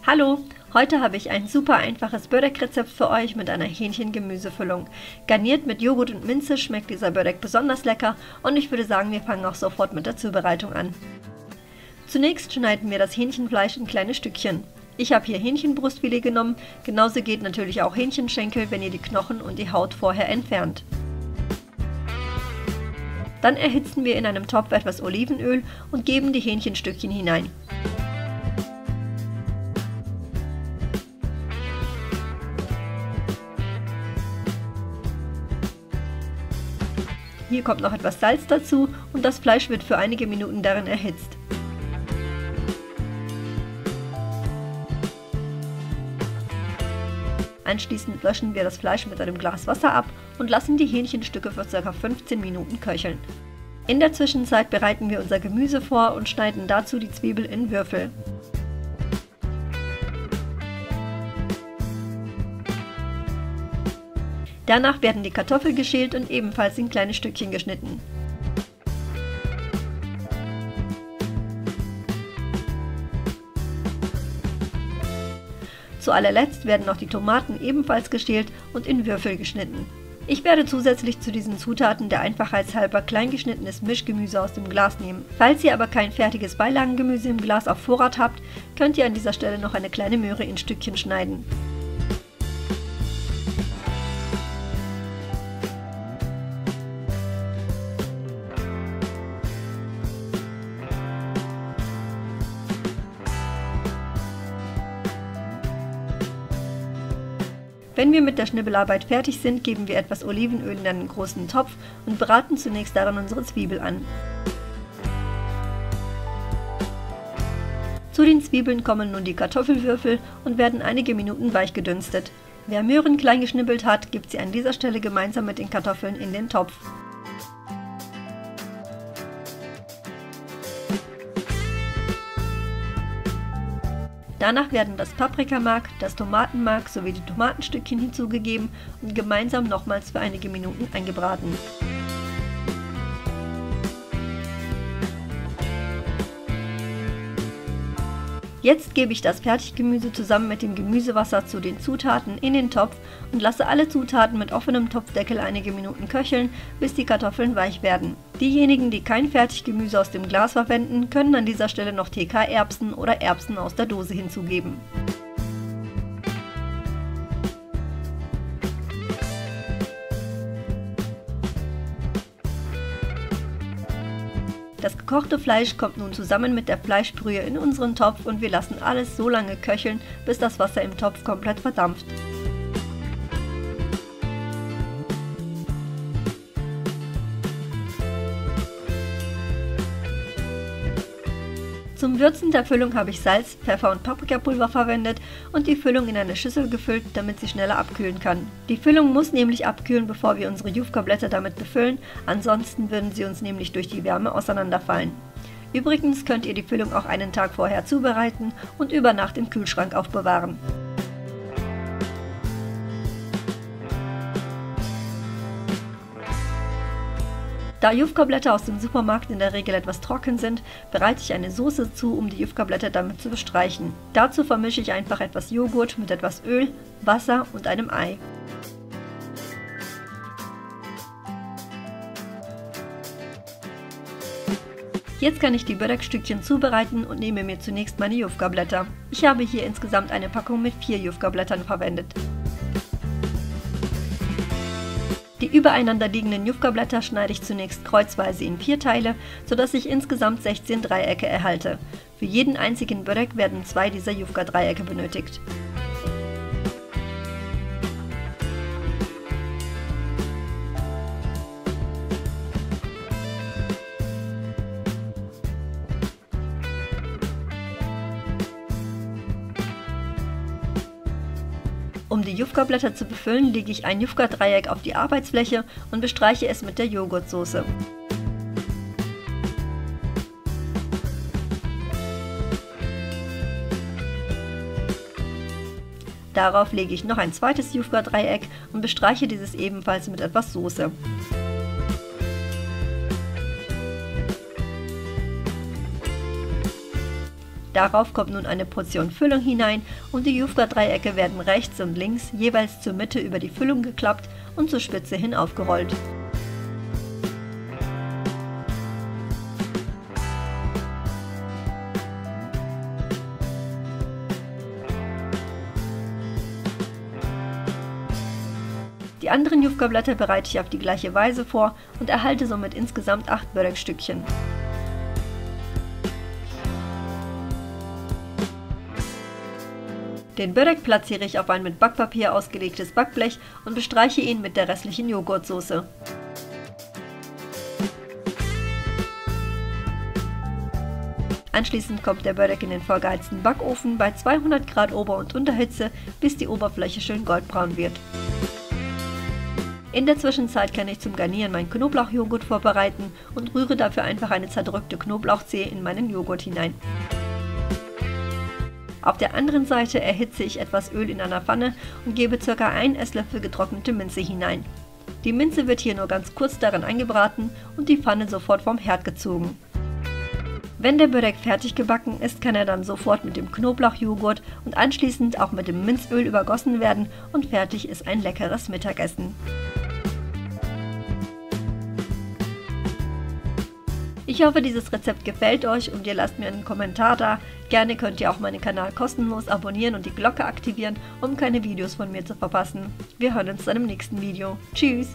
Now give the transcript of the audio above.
Hallo, heute habe ich ein super einfaches Börek-Rezept für euch mit einer Hähnchen-Gemüsefüllung. Garniert mit Joghurt und Minze schmeckt dieser Börek besonders lecker und ich würde sagen, wir fangen auch sofort mit der Zubereitung an. Zunächst schneiden wir das Hähnchenfleisch in kleine Stückchen. Ich habe hier Hähnchenbrustfilet genommen, genauso geht natürlich auch Hähnchenschenkel, wenn ihr die Knochen und die Haut vorher entfernt. Dann erhitzen wir in einem Topf etwas Olivenöl und geben die Hähnchenstückchen hinein. Hier kommt noch etwas Salz dazu und das Fleisch wird für einige Minuten darin erhitzt. Anschließend löschen wir das Fleisch mit einem Glas Wasser ab und lassen die Hähnchenstücke für ca. 15 Minuten köcheln. In der Zwischenzeit bereiten wir unser Gemüse vor und schneiden dazu die Zwiebel in Würfel. Danach werden die Kartoffeln geschält und ebenfalls in kleine Stückchen geschnitten. Zu allerletzt werden noch die Tomaten ebenfalls geschält und in Würfel geschnitten. Ich werde zusätzlich zu diesen Zutaten der Einfachheit halber klein geschnittenes Mischgemüse aus dem Glas nehmen. Falls ihr aber kein fertiges Beilagengemüse im Glas auf Vorrat habt, könnt ihr an dieser Stelle noch eine kleine Möhre in Stückchen schneiden. Wenn wir mit der Schnibbelarbeit fertig sind, geben wir etwas Olivenöl in einen großen Topf und braten zunächst darin unsere Zwiebel an. Zu den Zwiebeln kommen nun die Kartoffelwürfel und werden einige Minuten weich gedünstet. Wer Möhren klein geschnibbelt hat, gibt sie an dieser Stelle gemeinsam mit den Kartoffeln in den Topf. Danach werden das Paprikamark, das Tomatenmark sowie die Tomatenstückchen hinzugegeben und gemeinsam nochmals für einige Minuten eingebraten. Jetzt gebe ich das Fertiggemüse zusammen mit dem Gemüsewasser zu den Zutaten in den Topf und lasse alle Zutaten mit offenem Topfdeckel einige Minuten köcheln, bis die Kartoffeln weich werden. Diejenigen, die kein Fertiggemüse aus dem Glas verwenden, können an dieser Stelle noch TK-Erbsen oder Erbsen aus der Dose hinzugeben. Das gekochte Fleisch kommt nun zusammen mit der Fleischbrühe in unseren Topf und wir lassen alles so lange köcheln, bis das Wasser im Topf komplett verdampft. Zum Würzen der Füllung habe ich Salz, Pfeffer und Paprikapulver verwendet und die Füllung in eine Schüssel gefüllt, damit sie schneller abkühlen kann. Die Füllung muss nämlich abkühlen, bevor wir unsere Jufka-Blätter damit befüllen, ansonsten würden sie uns nämlich durch die Wärme auseinanderfallen. Übrigens könnt ihr die Füllung auch einen Tag vorher zubereiten und über Nacht im Kühlschrank aufbewahren. Da Jufka-Blätter aus dem Supermarkt in der Regel etwas trocken sind, bereite ich eine Soße zu, um die Jufka-Blätter damit zu bestreichen. Dazu vermische ich einfach etwas Joghurt mit etwas Öl, Wasser und einem Ei. Jetzt kann ich die Börek-Stückchen zubereiten und nehme mir zunächst meine Jufka-Blätter. Ich habe hier insgesamt eine Packung mit 4 Jufka-Blättern verwendet. Die übereinander liegenden Jufka-Blätter schneide ich zunächst kreuzweise in 4 Teile, sodass ich insgesamt 16 Dreiecke erhalte. Für jeden einzigen Börek werden 2 dieser Jufka-Dreiecke benötigt. Um die Jufka-Blätter zu befüllen, lege ich ein Jufka-Dreieck auf die Arbeitsfläche und bestreiche es mit der Joghurtsoße. Darauf lege ich noch ein zweites Jufka-Dreieck und bestreiche dieses ebenfalls mit etwas Soße. Darauf kommt nun eine Portion Füllung hinein und die Jufka-Dreiecke werden rechts und links jeweils zur Mitte über die Füllung geklappt und zur Spitze hin aufgerollt. Die anderen Jufka-Blätter bereite ich auf die gleiche Weise vor und erhalte somit insgesamt 8 Börek-Stückchen. Den Börek platziere ich auf ein mit Backpapier ausgelegtes Backblech und bestreiche ihn mit der restlichen Joghurtsoße. Anschließend kommt der Börek in den vorgeheizten Backofen bei 200 Grad Ober- und Unterhitze, bis die Oberfläche schön goldbraun wird. In der Zwischenzeit kann ich zum Garnieren meinen Knoblauchjoghurt vorbereiten und rühre dafür einfach eine zerdrückte Knoblauchzehe in meinen Joghurt hinein. Auf der anderen Seite erhitze ich etwas Öl in einer Pfanne und gebe ca. 1 Esslöffel getrocknete Minze hinein. Die Minze wird hier nur ganz kurz darin eingebraten und die Pfanne sofort vom Herd gezogen. Wenn der Börek fertig gebacken ist, kann er dann sofort mit dem Knoblauchjoghurt und anschließend auch mit dem Minzöl übergossen werden und fertig ist ein leckeres Mittagessen. Ich hoffe, dieses Rezept gefällt euch und ihr lasst mir einen Kommentar da. Gerne könnt ihr auch meinen Kanal kostenlos abonnieren und die Glocke aktivieren, um keine Videos von mir zu verpassen. Wir hören uns dann im nächsten Video. Tschüss!